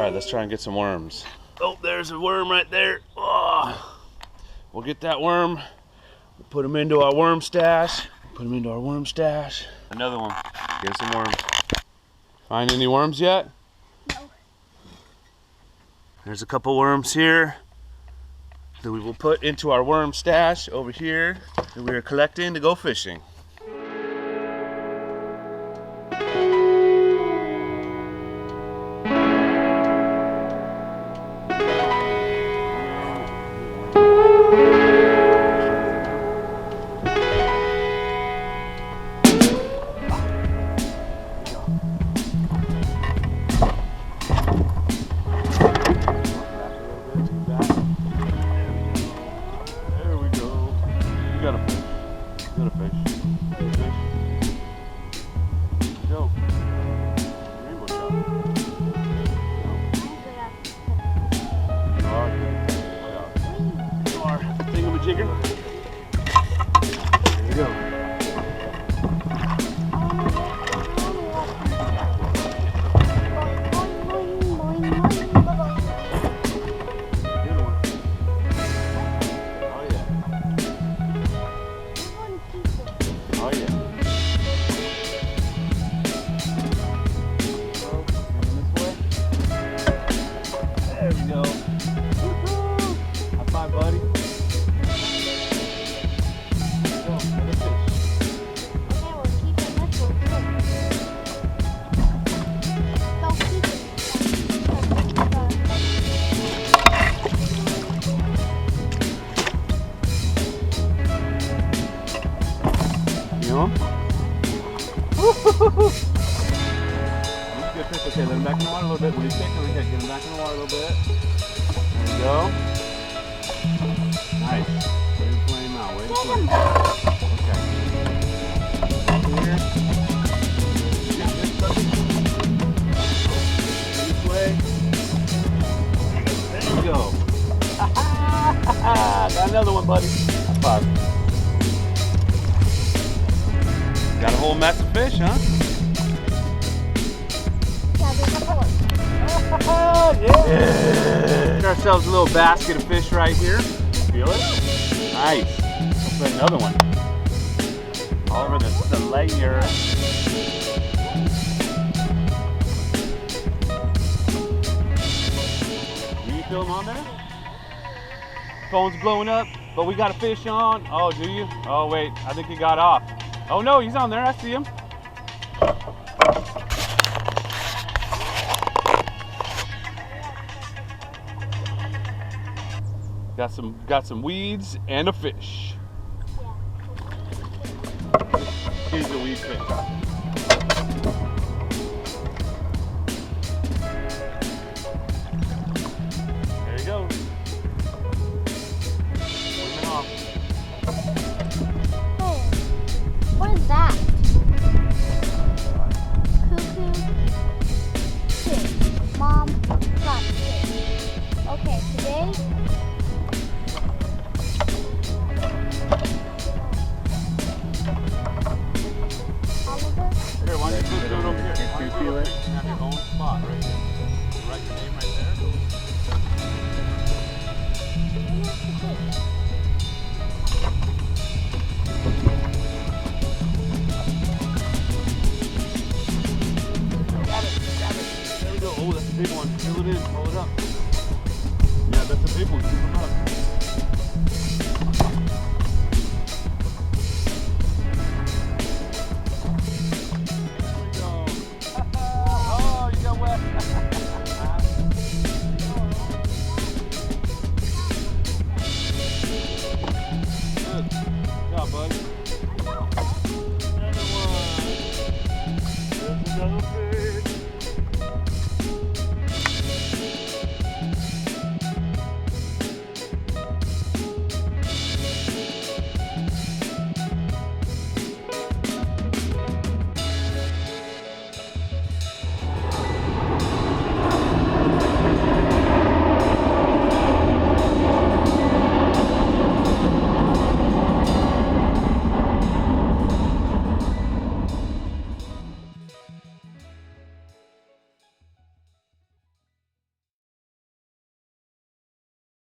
right, let's try and get some worms. Oh, there's a worm right there. Oh. We'll get that worm. We'll put him into our worm stash. Another one. Get some worms. Find any worms yet? No. There's a couple worms here that we will put into our worm stash over here that we are collecting to go fishing. Okay, let him back in the water a little bit. When he's taking it, get him back in the water a little bit. There we go. Nice. Way to play him out. Way to play him out. Okay. Here. This way. There you go. Got another one, buddy. High five. Got a whole mess of fish, huh? Yeah. Get ourselves a little basket of fish right here. Feel it? Nice. Let's put another one. All over the layer. Do you feel them on there? Phone's blowing up, but we got a fish on. Oh, do you? Oh, wait. I think he got off. Oh, no, he's on there. I see him. Got some weeds and a fish. Here's the weed fish. There you go. Swimming off. Hey, what is that? Cuckoo fish. Mom got fish. Okay, today. Why don't you do it over here? Do you feel it? You have your own spot right here. You write your name right there. Got it. There we go. Oh, that's a big one. Fill it in. Pull it up. Yeah, that's a big one. Keep them up. Buddy. Another one. There's another fish.